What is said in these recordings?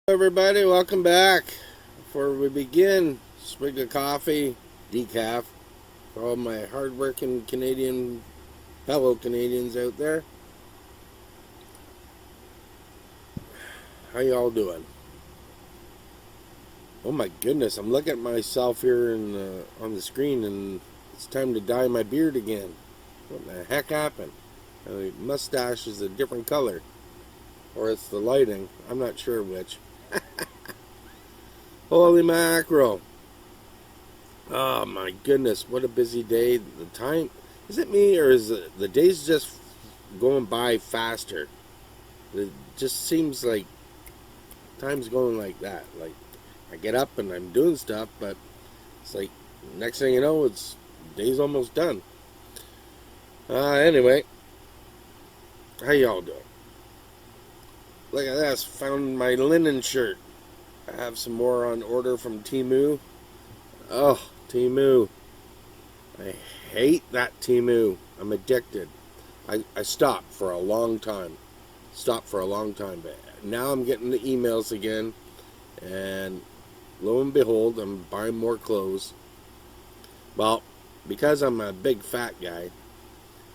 Everybody, welcome back. Before we begin, swig of coffee, decaf, for all my hardworking fellow Canadians out there. How y'all doing? Oh my goodness, I'm looking at myself here on the screen, and it's time to dye my beard again. What the heck happened? My mustache is a different color, or it's the lighting. I'm not sure which. Holy mackerel. Oh my goodness, what a busy day. The time, is it me or is the days just going by faster? It just seems like time's going like that. Like I get up and I'm doing stuff, but it's like next thing you know, it's day's almost done. Anyway, how y'all doing? Look at this, found my linen shirt. I have some more on order from Temu. Oh, Temu. I hate that Temu. I'm addicted. I stopped for a long time. But now I'm getting the emails again. And lo and behold, I'm buying more clothes. Well, because I'm a big fat guy,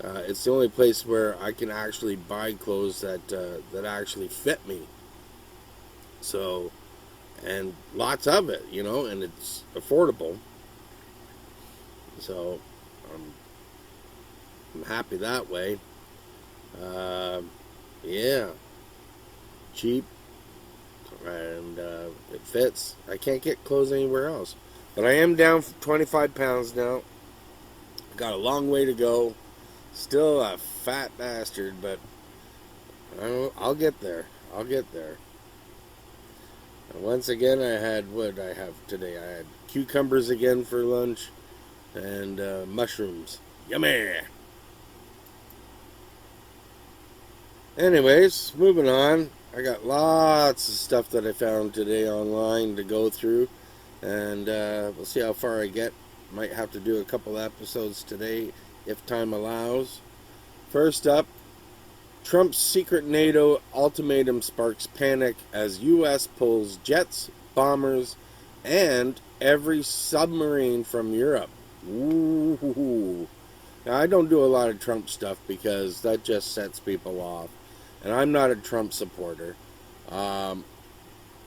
it's the only place where I can actually buy clothes that actually fit me. So, and lots of it, and it's affordable. So, I'm happy that way. Yeah, cheap, and it fits. I can't get clothes anywhere else. But I am down 25 pounds now. Got a long way to go. Still a fat bastard, but I'll get there. And once again, I had what I have today. I had cucumbers again for lunch and mushrooms. Yummy! Anyways, moving on. I got lots of stuff that I found today online to go through, and we'll see how far I get. Might have to do a couple episodes today if time allows. First up, Trump's secret NATO ultimatum sparks panic as U.S. pulls jets, bombers, and every submarine from Europe. Ooh. Now, I don't do a lot of Trump stuff because that just sets people off. And I'm not a Trump supporter. I'm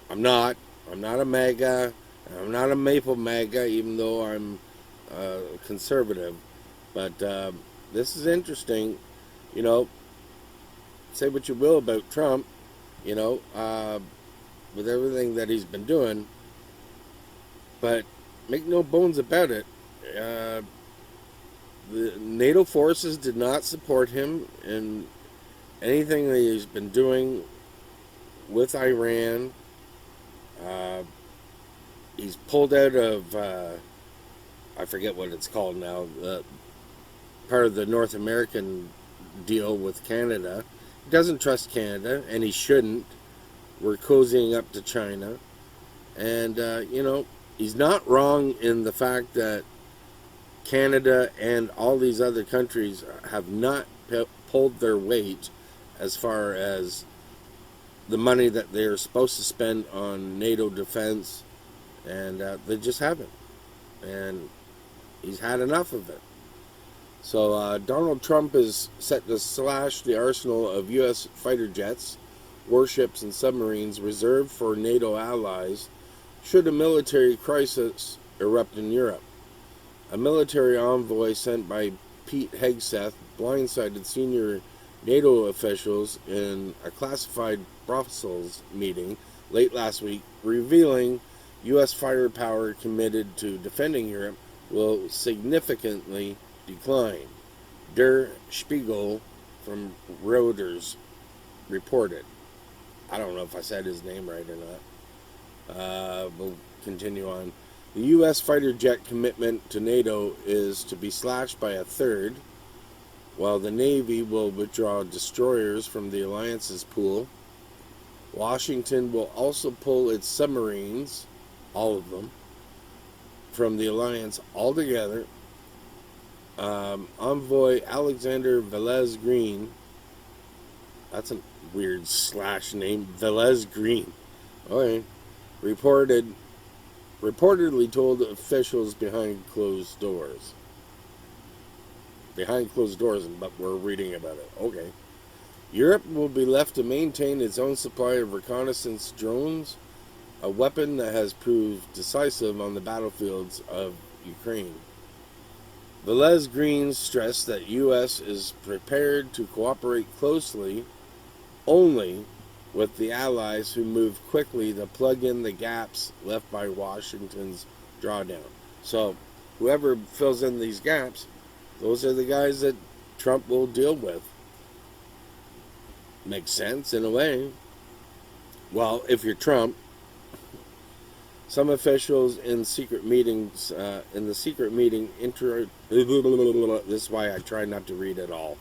not a MAGA. I'm not a Maple MAGA, even though I'm conservative. But this is interesting. Say what you will about Trump, with everything that he's been doing. But make no bones about it. The NATO forces did not support him in anything that he's been doing with Iran. He's pulled out of, I forget what it's called now, part of the North American deal with Canada. He doesn't trust Canada, and he shouldn't. We're cozying up to China. And, he's not wrong in the fact that Canada and all these other countries have not pulled their weight as far as the money that they're supposed to spend on NATO defense, and they just haven't. And he's had enough of it. So Donald Trump is set to slash the arsenal of U.S. fighter jets, warships, and submarines reserved for NATO allies should a military crisis erupt in Europe. A military envoy sent by Pete Hegseth blindsided senior NATO officials in a classified Brussels meeting late last week, revealing U.S. firepower committed to defending Europe will significantly decline. Der Spiegel from Reuters reported. I don't know if I said his name right or not. We'll continue on. The U.S. fighter jet commitment to NATO is to be slashed by a third, while the Navy will withdraw destroyers from the alliance's pool. Washington will also pull its submarines, all of them, from the alliance altogether. Envoy Alexander Velez Green, that's a weird slash name, Velez Green, Okay. Reportedly told officials behind closed doors. Behind closed doors, but we're reading about it. Okay. Europe will be left to maintain its own supply of reconnaissance drones, a weapon that has proved decisive on the battlefields of Ukraine. Velez Green stressed that U.S. is prepared to cooperate closely only with the allies who move quickly to plug in the gaps left by Washington's drawdown. So, whoever fills in these gaps, those are the guys that Trump will deal with. Makes sense in a way. Well, if you're Trump, some officials in secret meetings, this is why I try not to read it all.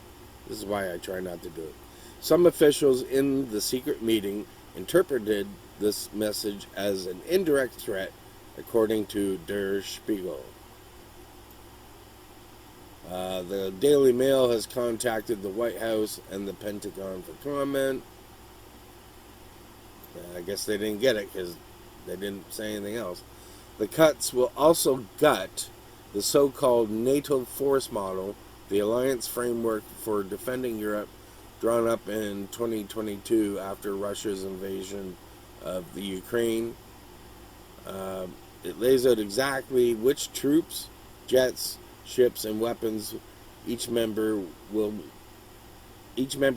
This is why I try not to do it. Some officials in the secret meeting interpreted this message as an indirect threat, according to Der Spiegel. The Daily Mail has contacted the White House and the Pentagon for comment. I guess they didn't get it because they didn't say anything else. The cuts will also gut the so-called NATO force model, the alliance framework for defending Europe, drawn up in 2022 after Russia's invasion of the Ukraine. It lays out exactly which troops, jets, ships, and weapons each member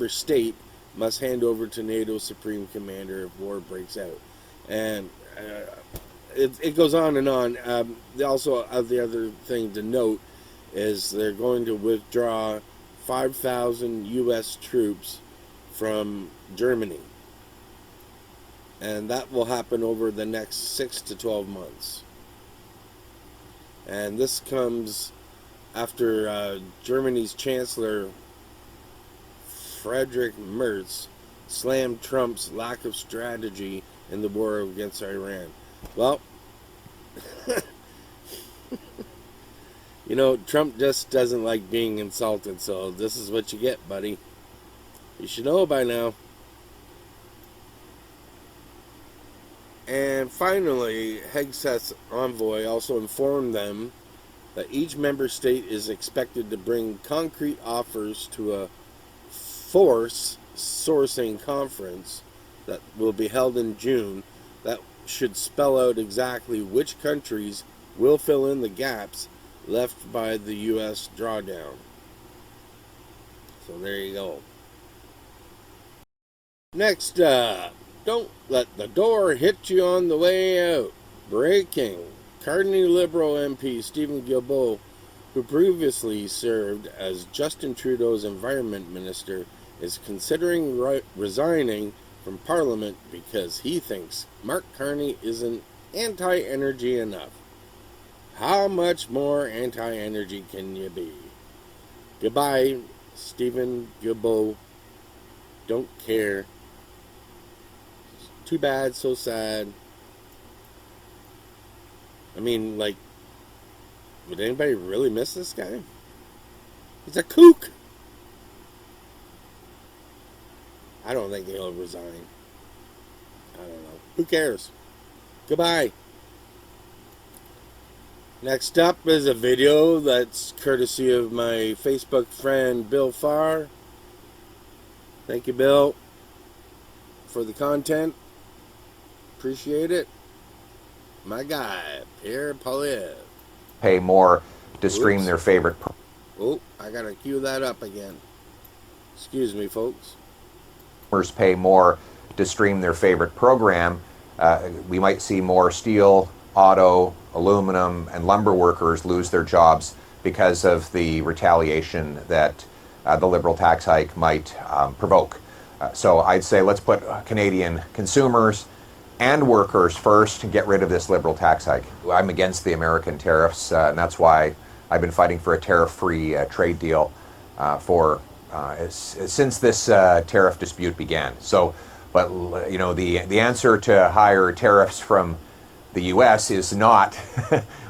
state must hand over to NATO Supreme Commander if war breaks out. And it goes on and on. Also, the other thing to note is they're going to withdraw 5,000 U.S. troops from Germany. And that will happen over the next 6 to 12 months. And this comes after Germany's Chancellor Friedrich Merz slammed Trump's lack of strategy in the war against Iran. Well, you know, Trump just doesn't like being insulted, so this is what you get, buddy. You should know by now. And finally, Hegseth's envoy also informed them that each member state is expected to bring concrete offers to a force sourcing conference that will be held in June that should spell out exactly which countries will fill in the gaps left by the U.S. drawdown. So there you go. Next up, don't let the door hit you on the way out. Breaking. Carney Liberal MP Stephen Guilbeault, who previously served as Justin Trudeau's environment minister, is considering resigning from Parliament because he thinks Mark Carney isn't anti-energy enough. How much more anti-energy can you be? Goodbye, Stephen Guilbeault. Don't care. Too bad, so sad. I mean, like, would anybody really miss this guy? He's a kook. I don't think he'll resign. I don't know. Who cares? Goodbye. Next up is a video that's courtesy of my Facebook friend Bill Farr. Thank you, Bill, for the content. Appreciate it. My guy, Pierre Polyev. Pay more to stream their favorite. Oh, I gotta cue that up again. Excuse me, folks. Pay more to stream their favorite program. We might see more steel, auto, aluminum, and lumber workers lose their jobs because of the retaliation that the Liberal tax hike might provoke. So I'd say let's put Canadian consumers and workers first and get rid of this Liberal tax hike. I'm against the American tariffs, and that's why I've been fighting for a tariff-free trade deal since this tariff dispute began. So, but you know, the answer to higher tariffs from the U.S. is not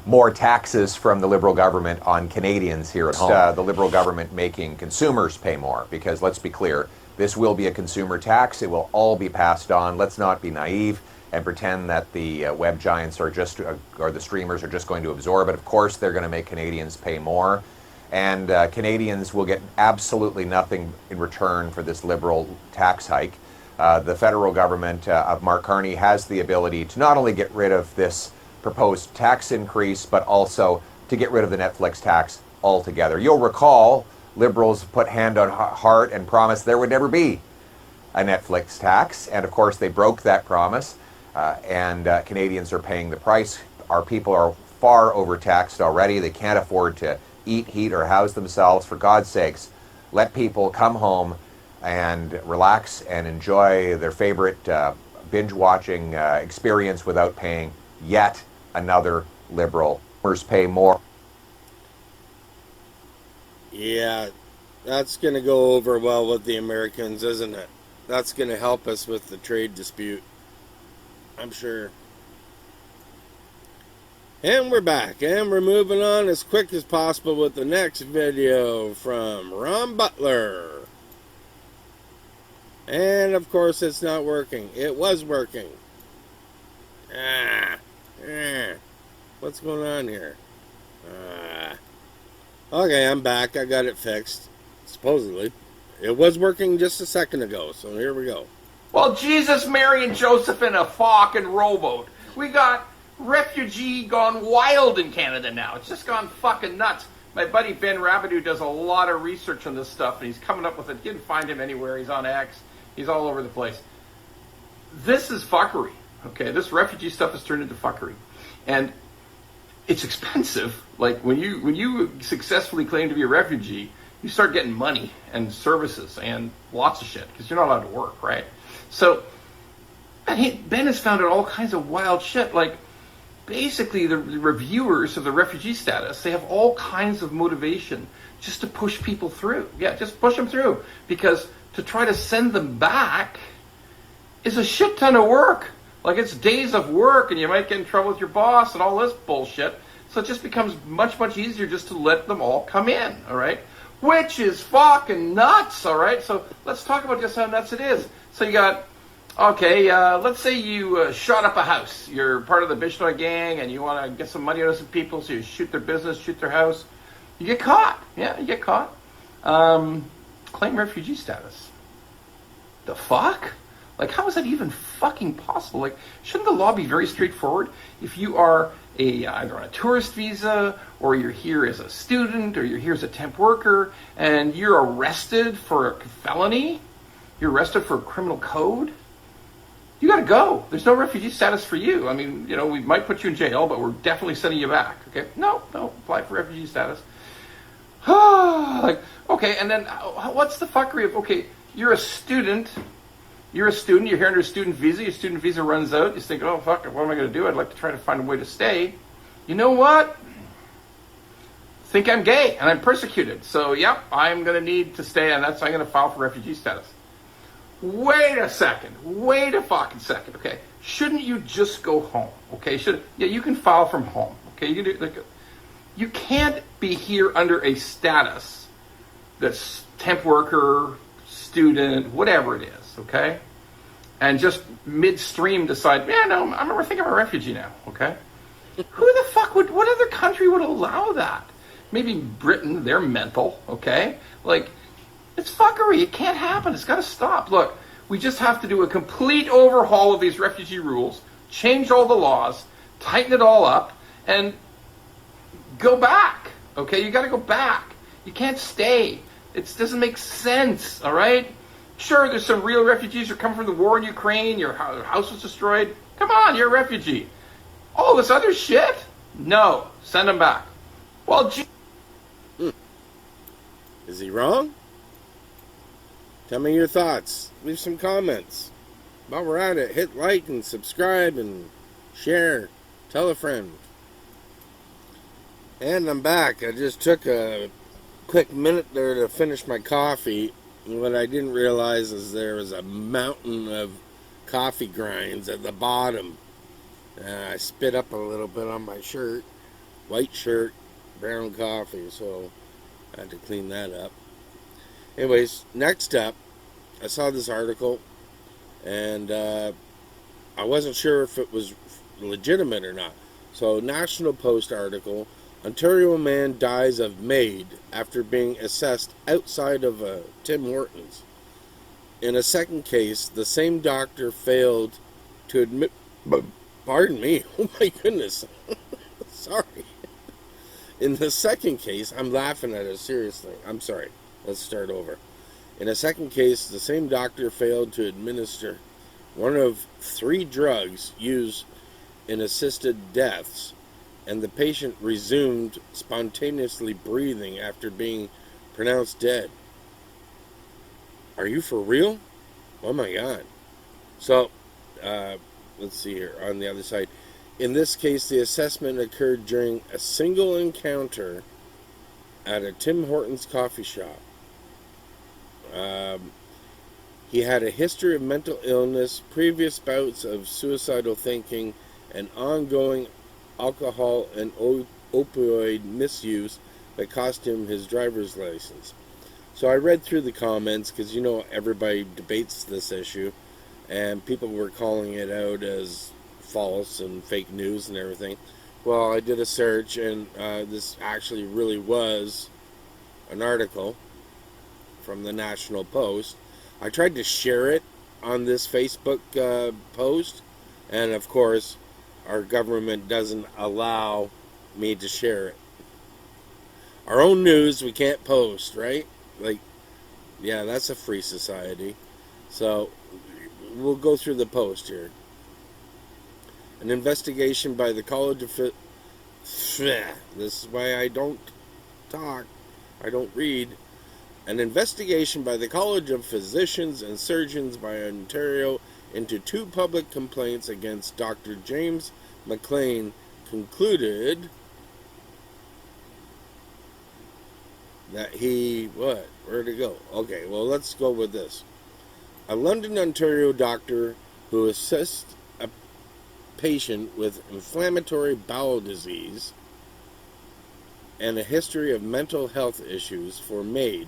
more taxes from the Liberal government on Canadians here at home. The Liberal government making consumers pay more, because let's be clear, this will be a consumer tax. It will all be passed on. Let's not be naive. and pretend that the web giants are just, or the streamers are just going to absorb it. Of course, they're going to make Canadians pay more. And Canadians will get absolutely nothing in return for this Liberal tax hike. The federal government of Mark Carney has the ability to not only get rid of this proposed tax increase, but also to get rid of the Netflix tax altogether. You'll recall Liberals put hand on heart and promised there would never be a Netflix tax. And of course, they broke that promise. And Canadians are paying the price. Our people are far overtaxed already. They can't afford to eat, heat, or house themselves. For God's sakes, let people come home and relax and enjoy their favorite binge-watching experience without paying yet another Liberal. Pay more. Yeah, that's going to go over well with the Americans, isn't it? That's going to help us with the trade dispute, I'm sure. And we're back, and we're moving on as quick as possible with the next video from Ron Butler. And of course it's not working. It was working. What's going on here? Okay, I'm back. I got it fixed. Supposedly. It was working just a second ago, so here we go. Well, Jesus, Mary, and Joseph in a fucking rowboat. We got refugee gone wild in Canada now. It's just gone fucking nuts. My buddy Ben Rabideau does a lot of research on this stuff, and he's coming up with it. You can find him anywhere. He's on X. He's all over the place. This is fuckery, okay? This refugee stuff has turned into fuckery. And it's expensive. Like, when you successfully claim to be a refugee, you start getting money and services and lots of shit, because you're not allowed to work, right? So, Ben has found out all kinds of wild shit. Like, basically, the reviewers of the refugee status, they have all kinds of motivation just to push people through. Yeah, just push them through. Because to try to send them back is a shit ton of work. Like, it's days of work, and you might get in trouble with your boss and all this bullshit. So it just becomes much, much easier just to let them all come in, all right? Which is fucking nuts, all right? So let's talk about just how nuts it is. So you got, okay, let's say you shot up a house. You're part of the Bishnoi gang, and you want to get some money out of some people, so you shoot their business, shoot their house. You get caught. Yeah, you get caught. Claim refugee status. The fuck? Like, how is that even fucking possible? Like, shouldn't the law be very straightforward? If you are either on a tourist visa, or you're here as a student, or you're here as a temp worker, and you're arrested for a felony, you're arrested for a criminal code, you gotta go. There's no refugee status for you. I mean, you know, we might put you in jail, but we're definitely sending you back, okay? No, apply for refugee status. Like, okay, and then what's the fuckery of, okay, you're a student, you're here under a student visa, your student visa runs out, you think, oh, fuck, what am I going to do? I'd like to try to find a way to stay. You know what? Think I'm gay, and I'm persecuted, so, yep, I'm going to need to stay, and I'm going to file for refugee status. Wait a fucking second, okay? Shouldn't you just go home, okay? You can file from home, okay? You can do, like, you can't be here under a status that's temp worker, student, whatever it is, okay? And just midstream decide, yeah, no, I think I'm a refugee now, okay? Who the fuck what other country would allow that? Maybe Britain, they're mental, okay? Like, it's fuckery, it can't happen, it's gotta stop. Look, we just have to do a complete overhaul of these refugee rules, change all the laws, tighten it all up, and go back, okay? You gotta go back. You can't stay. It doesn't make sense, all right? Sure, there's some real refugees who come from the war in Ukraine, your house was destroyed. Come on, you're a refugee. All this other shit? No, send them back. Well, Is he wrong? Tell me your thoughts. Leave some comments. While we're at it, hit like and subscribe and share. Tell a friend. And I'm back. I just took a quick minute there to finish my coffee. And what I didn't realize is there was a mountain of coffee grinds at the bottom. I spit up a little bit on my shirt. White shirt, brown coffee, so I had to clean that up. Anyways, next up, I saw this article, and I wasn't sure if it was legitimate or not. So, National Post article, Ontario man dies of MAID after being assessed outside of a Tim Hortons. In a second case, the same doctor failed to admit... Pardon me. Oh my goodness. Sorry. In the second case, I'm laughing at a serious thing. I'm sorry. Let's start over. In a second case, the same doctor failed to administer one of 3 drugs used in assisted deaths, and the patient resumed spontaneously breathing after being pronounced dead. Are you for real? Oh my God. So, let's see here on the other side. In this case, the assessment occurred during a single encounter at a Tim Hortons coffee shop. He had a history of mental illness, previous bouts of suicidal thinking, and ongoing alcohol and opioid misuse that cost him his driver's license. So I read through the comments because, you know, everybody debates this issue, and people were calling it out as false and fake news and everything. Well, I did a search, and this actually really was an article from the National Post. I tried to share it on this Facebook post, and of course, our government doesn't allow me to share it. Our own news we can't post, right? Like, yeah, that's a free society. So, we'll go through the post here. An investigation by the College of... This is why I don't talk. I don't read. An investigation by the College of Physicians and Surgeons by Ontario into 2 public complaints against Dr. James McLean concluded that he... What? Where'd it go? Okay, well, let's go with this. A London, Ontario doctor who assists a patient with inflammatory bowel disease and a history of mental health issues for MAID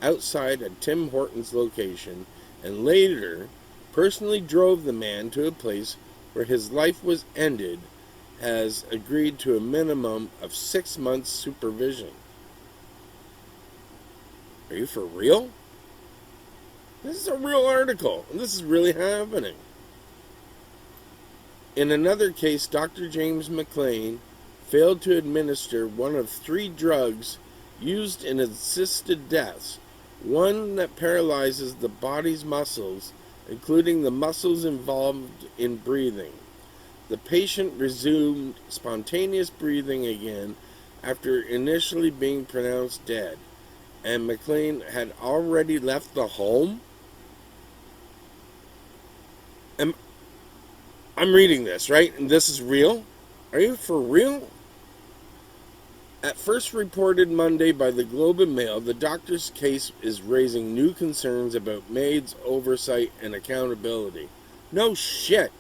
outside a Tim Hortons location, and later personally drove the man to a place where his life was ended, has agreed to a minimum of 6 months supervision. Are you for real? This is a real article, and this is really happening. In another case, Dr. James McLean failed to administer one of 3 drugs used in assisted deaths, one that paralyzes the body's muscles, including the muscles involved in breathing. The patient resumed spontaneous breathing again after initially being pronounced dead, and McLean had already left the home? I'm reading this, right? And this is real? Are you for real? At first reported Monday by the Globe and Mail, the doctor's case is raising new concerns about MAID's oversight and accountability. No shit.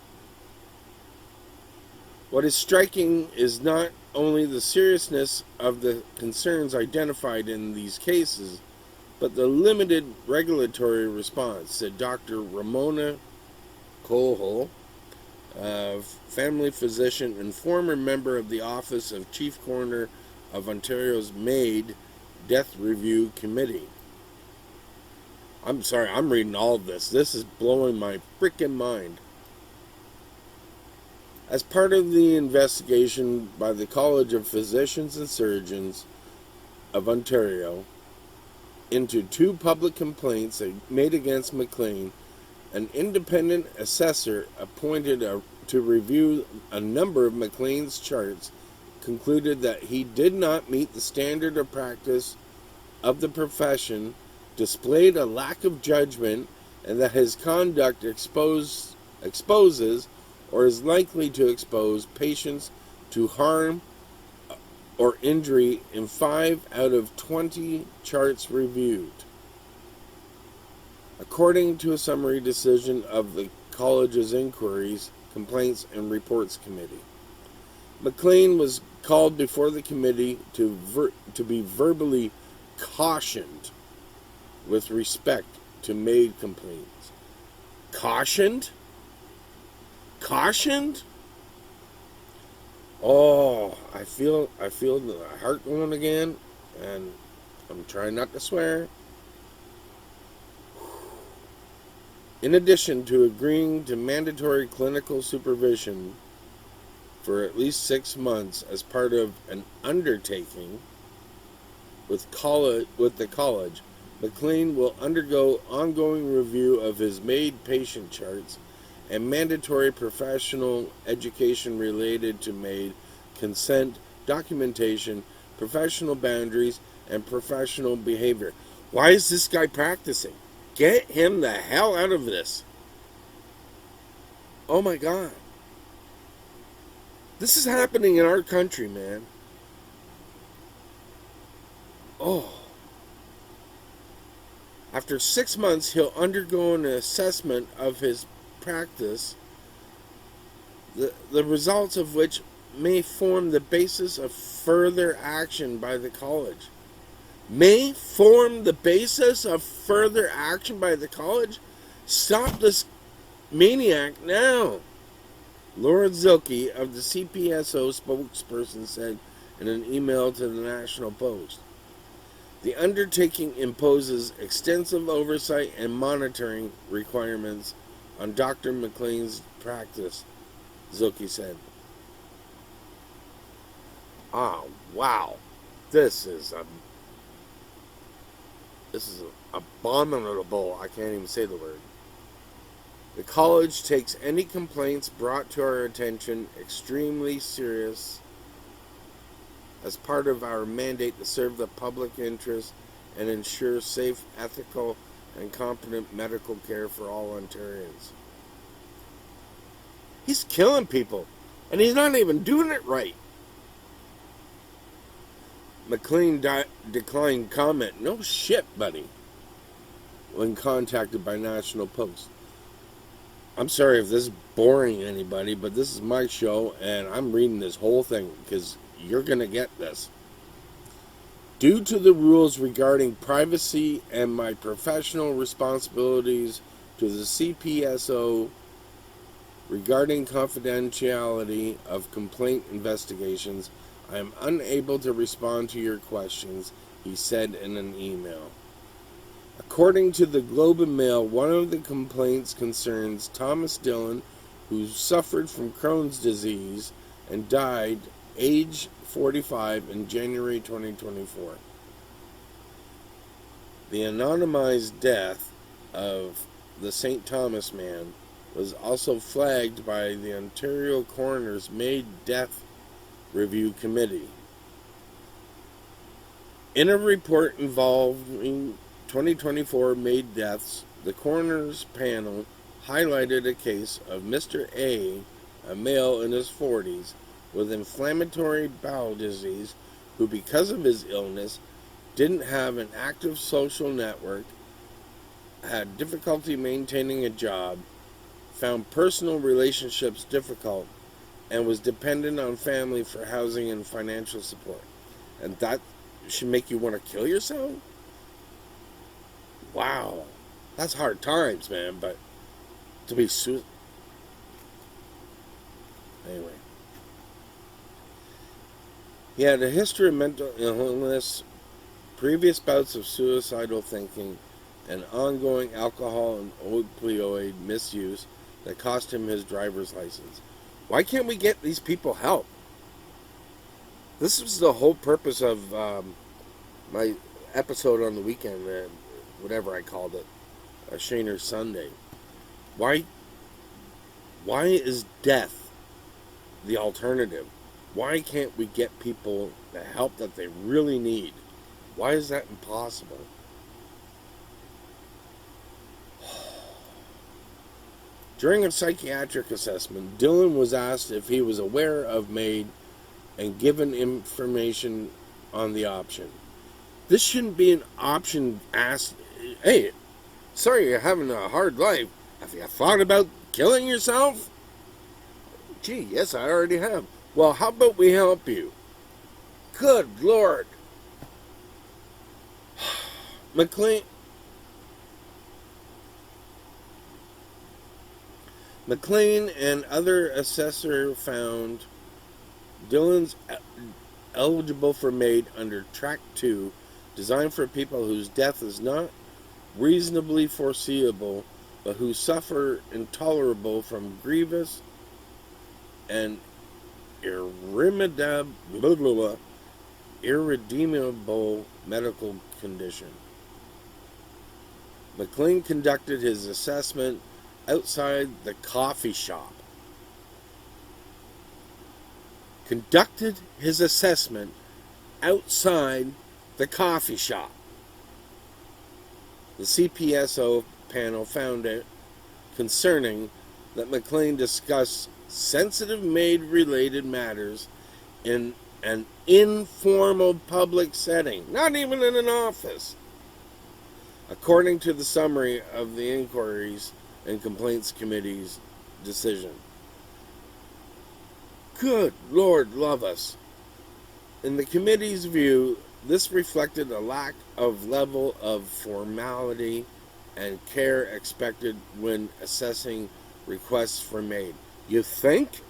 What is striking is not only the seriousness of the concerns identified in these cases, but the limited regulatory response, said Dr. Ramona Cohol, family physician and former member of the Office of Chief Coroner of Ontario's MAID Death Review Committee. I'm sorry, I'm reading all of this. This is blowing my freaking mind. As part of the investigation by the College of Physicians and Surgeons of Ontario into 2 public complaints made against McLean, an independent assessor appointed to review a number of McLean's charts concluded that he did not meet the standard of practice of the profession, displayed a lack of judgment, and that his conduct exposes or is likely to expose patients to harm or injury in 5 out of 20 charts reviewed, according to a summary decision of the college's Inquiries, Complaints and Reports Committee. McLean was called before the committee to be verbally cautioned with respect to MAID complaints. Cautioned? cautioned. Oh, I feel the heart going again, and I'm trying not to swear. In addition to agreeing to mandatory clinical supervision for at least 6 months as part of an undertaking with the college, McLean will undergo ongoing review of his MAID patient charts and mandatory professional education related to MAID, consent, documentation, professional boundaries, and professional behavior. Why is this guy practicing? Get him the hell out of this. Oh my God. This is happening in our country, man. Oh. After 6 months, he'll undergo an assessment of his practice, the results of which may form the basis of further action by the college. May form the basis of further action by the college? Stop this maniac now. Laura Zilke of the CPSO spokesperson said in an email to the National Post. The undertaking imposes extensive oversight and monitoring requirements on Dr. McLean's practice, Zilke said. Oh, wow. This is abominable. I can't even say the word. The college takes any complaints brought to our attention extremely serious as part of our mandate to serve the public interest and ensure safe, ethical, and competent medical care for all Ontarians. He's killing people, and he's not even doing it right. McLean declined comment. No shit, buddy. When contacted by National Post. I'm sorry if this is boring anybody, but this is my show, and I'm reading this whole thing because you're going to get this. Due to the rules regarding privacy and my professional responsibilities to the CPSO regarding confidentiality of complaint investigations, I am unable to respond to your questions, he said in an email. According to the Globe and Mail, one of the complaints concerns Thomas Dillon, who suffered from Crohn's disease and died age 45 in January 2024. The anonymized death of the St. Thomas man was also flagged by the Ontario Coroner's MAID Death Review Committee. In a report involving 2024 MAID deaths, the coroner's panel highlighted a case of Mr. A male in his 40s, with inflammatory bowel disease, who because of his illness didn't have an active social network, had difficulty maintaining a job, found personal relationships difficult, and was dependent on family for housing and financial support. And that should make you want to kill yourself? Wow. That's hard times, man, but to be anyway. He had a history of mental illness, previous bouts of suicidal thinking, and ongoing alcohol and opioid misuse that cost him his driver's license. Why can't we get these people help? This was the whole purpose of my episode on the weekend, whatever I called it, Shaner'S Sunday. Why is death the alternative? Why can't we get people the help that they really need? Why is that impossible? During a psychiatric assessment, Dillon was asked if he was aware of MAID and given information on the option. This shouldn't be an option asked, hey, sorry you're having a hard life. Have you thought about killing yourself? Gee, yes, I already have. Well, how about we help you? Good Lord. McLean and other assessor found Dylan's eligible for MAID under Track 2, designed for people whose death is not reasonably foreseeable, but who suffer intolerable from grievous and irredeemable medical condition. McLean conducted his assessment outside the coffee shop. Conducted his assessment outside the coffee shop. The CPSO panel found it concerning that McLean discussed sensitive MAID-related matters in an informal public setting, not even in an office. According to the summary of the Inquiries and Complaints Committee's decision. Good Lord love us. In the committee's view, this reflected a lack of level of formality and care expected when assessing requests for MAID. You think?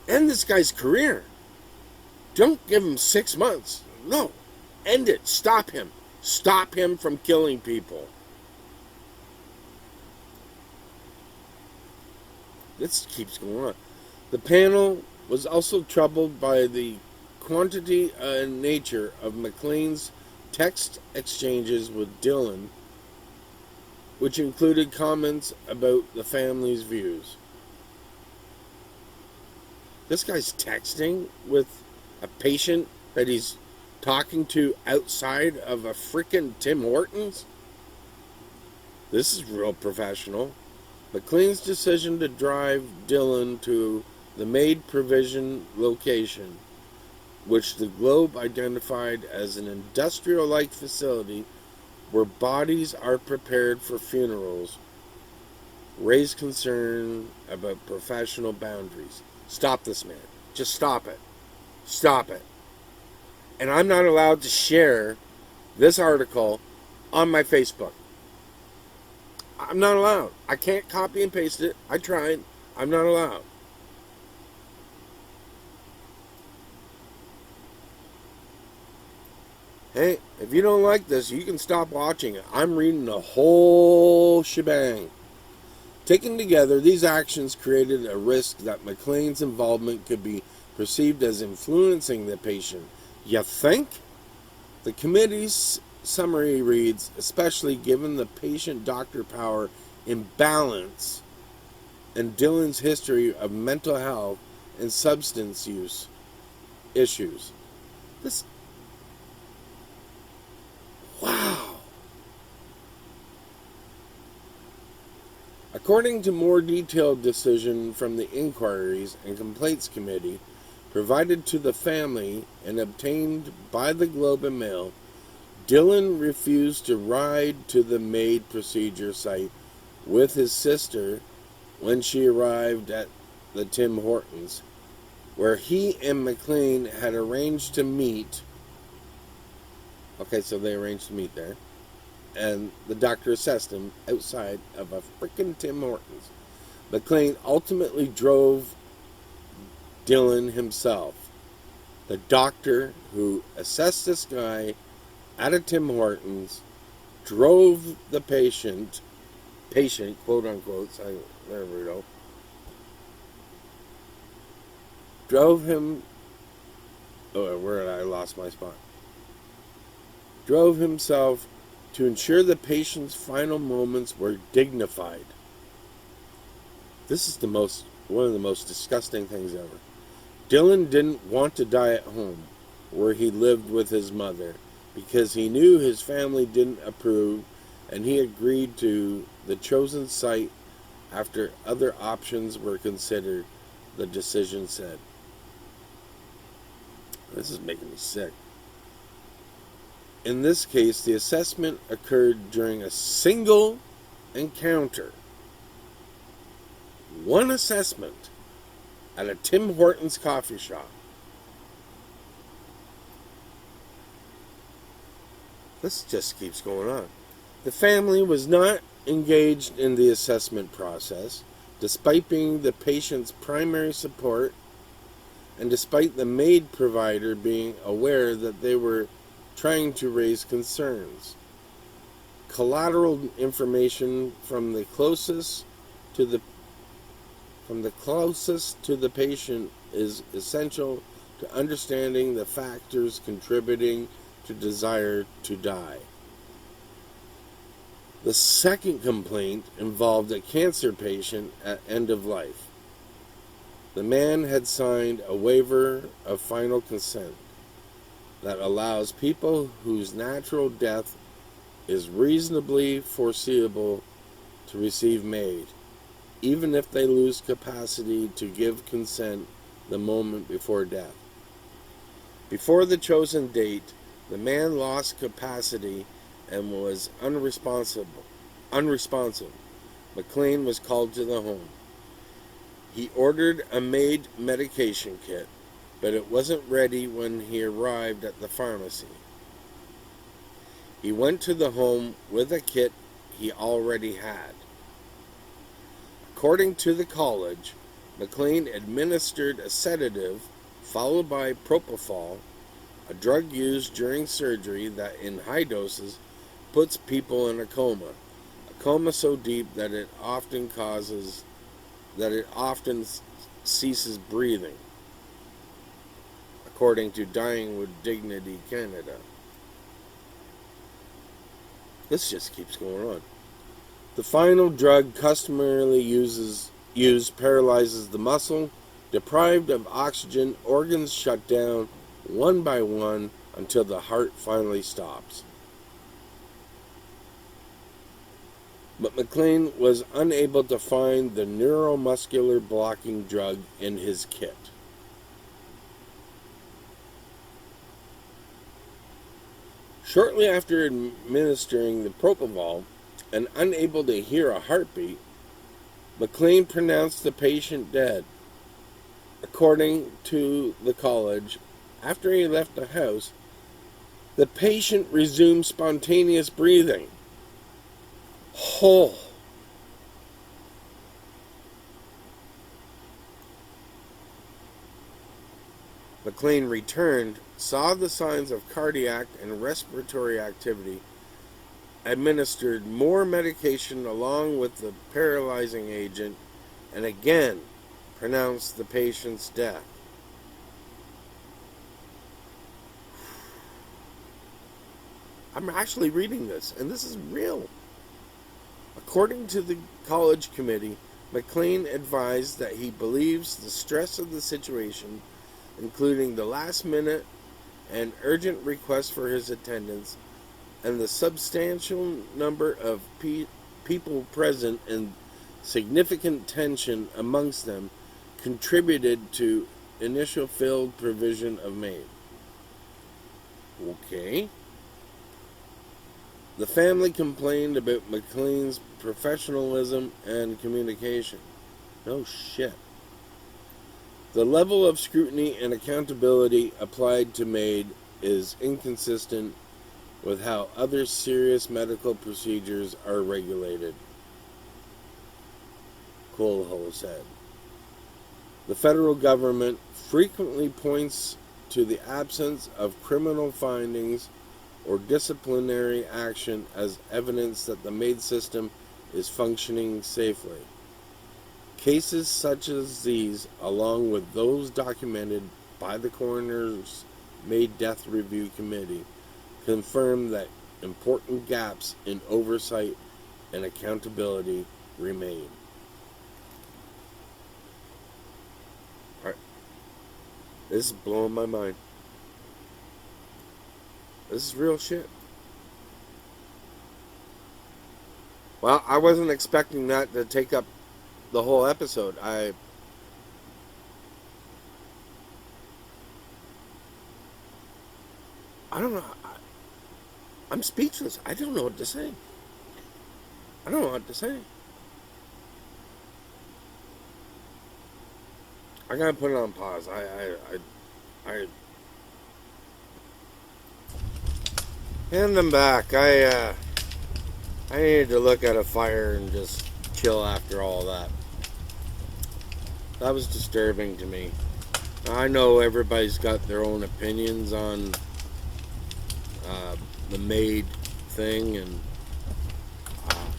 End this guy's career. Don't give him 6 months. No. End it. Stop him. Stop him from killing people. This keeps going on. The panel was also troubled by the quantity and nature of McLean's text exchanges with Dylan, which included comments about the family's views. This guy's texting with a patient that he's talking to outside of a frickin' Tim Hortons? This is real professional. McLean's decision to drive Dylan to the MAID provision location, which the Globe identified as an industrial-like facility where bodies are prepared for funerals, raised concern about professional boundaries. Stop this, man. Just stop it. Stop it. And I'm not allowed to share this article on my Facebook. I'm not allowed. I can't copy and paste it. I tried. I'm not allowed. Hey, if you don't like this, you can stop watching it. I'm reading the whole shebang. Taken together, these actions created a risk that McLean's involvement could be perceived as influencing the patient. You think? The committee's summary reads, especially given the patient-doctor power imbalance and Dylan's history of mental health and substance use issues. Wow. According to more detailed decision from the Inquiries and Complaints Committee, provided to the family and obtained by the Globe and Mail, Dylan refused to ride to the MAID procedure site with his sister when she arrived at the Tim Hortons, where he and McLean had arranged to meet. Okay, so they arranged to meet there. And the doctor assessed him outside of a freaking Tim Hortons. McLean ultimately drove Dylan himself. The doctor who assessed this guy at a Tim Hortons drove the patient, quote unquote, there we go, drove him, where did I lost my spot? Drove himself to ensure the patient's final moments were dignified. This is one of the most disgusting things ever. Dylan didn't want to die at home, where he lived with his mother, because he knew his family didn't approve, and he agreed to the chosen site after other options were considered, the decision said. This is making me sick. In this case, the assessment occurred during a single encounter. One assessment at a Tim Hortons coffee shop. This just keeps going on. The family was not engaged in the assessment process, despite being the patient's primary support, and despite the MAID provider being aware that they were trying to raise concerns. Collateral information from the closest to the patient is essential to understanding the factors contributing to desire to die. The second complaint involved a cancer patient at end of life. The man had signed a waiver of final consent that allows people whose natural death is reasonably foreseeable to receive MAID, even if they lose capacity to give consent the moment before death. Before the chosen date, the man lost capacity and was unresponsive. McLean was called to the home. He ordered a MAID medication kit, but it wasn't ready when he arrived at the pharmacy. He went to the home with a kit he already had. According to the college, McLean administered a sedative followed by propofol, a drug used during surgery that in high doses puts people in a coma so deep that it often ceases breathing, according to Dying with Dignity Canada. This just keeps going on. The final drug customarily used paralyzes the muscle. Deprived of oxygen, organs shut down one by one until the heart finally stops. But McLean was unable to find the neuromuscular blocking drug in his kit. Shortly after administering the propofol and unable to hear a heartbeat, McLean pronounced the patient dead. According to the college, after he left the house, the patient resumed spontaneous breathing. Oh. McLean returned, saw the signs of cardiac and respiratory activity, administered more medication along with the paralyzing agent, and again pronounced the patient's death. I'm actually reading this, and this is real. According to the college committee, McLean advised that he believes the stress of the situation, including the last minute and urgent request for his attendance, and the substantial number of people present and significant tension amongst them, contributed to initial failed provision of MAID. Okay. The family complained about McLean's professionalism and communication. No shit. The level of scrutiny and accountability applied to MAID is inconsistent with how other serious medical procedures are regulated, Coelho said. The federal government frequently points to the absence of criminal findings or disciplinary action as evidence that the MAID system is functioning safely. Cases such as these, along with those documented by the coroner's MAID Death Review Committee, confirm that important gaps in oversight and accountability remain. Alright. This is blowing my mind. This is real shit. Well, I wasn't expecting that to take up the whole episode. I don't know. I'm speechless. I don't know what to say. I don't know what to say. I gotta put it on pause. I hand them back. I needed to look at a fire and just chill after all that. That was disturbing to me. I know everybody's got their own opinions on the MAID thing, and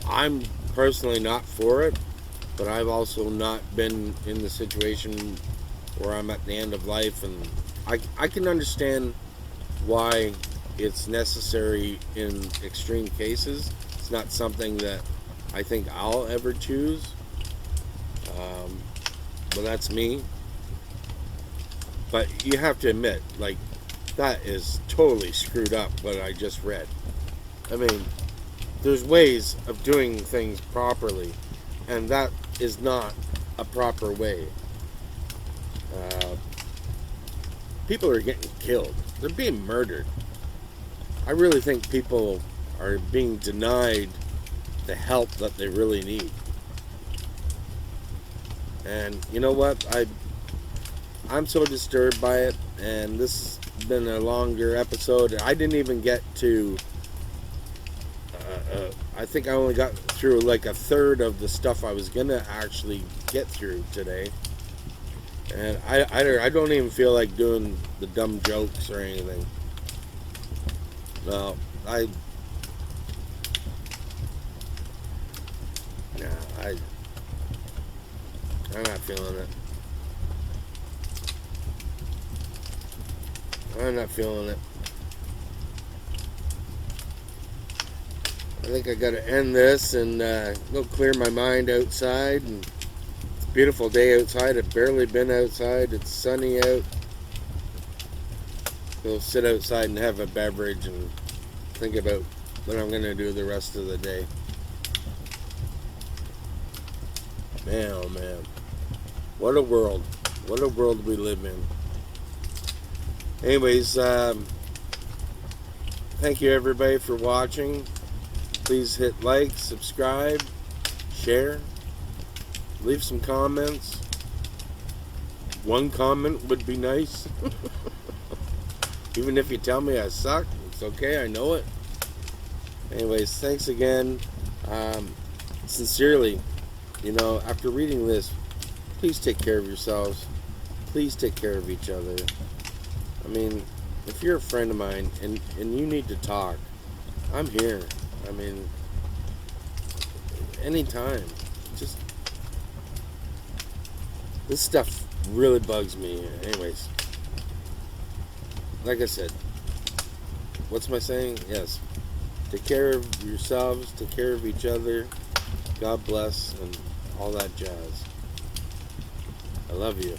I'm personally not for it, but I've also not been in the situation where I'm at the end of life, and I can understand why it's necessary in extreme cases. It's not something that I think I'll ever choose, but that's me. But you have to admit, like, that is totally screwed up what I just read. I mean, there's ways of doing things properly, and that is not a proper way. People are getting killed. They're being murdered. I really think people are being denied the help that they really need. And you know what? I'm so disturbed by it, and this has been a longer episode. I didn't even get to I think I only got through like a third of the stuff I was gonna actually get through today, and I don't even feel like doing the dumb jokes or anything. No, I'm not feeling it. I'm not feeling it. I think I gotta end this and go clear my mind outside. And it's a beautiful day outside. I've barely been outside. It's sunny out. Go sit outside and have a beverage and think about what I'm gonna do the rest of the day. Man, oh man. What a world. What a world we live in. Anyways, thank you everybody for watching. Please hit like, subscribe, share, leave some comments. One comment would be nice. Even if you tell me I suck, it's okay, I know it. Anyways, thanks again. Sincerely, after reading this, please take care of yourselves. Please take care of each other. I mean, if you're a friend of mine and you need to talk, I'm here. I mean, anytime. Just, this stuff really bugs me. Anyways, like I said, what's my saying? Yes. Take care of yourselves, take care of each other. God bless, and all that jazz. I love you.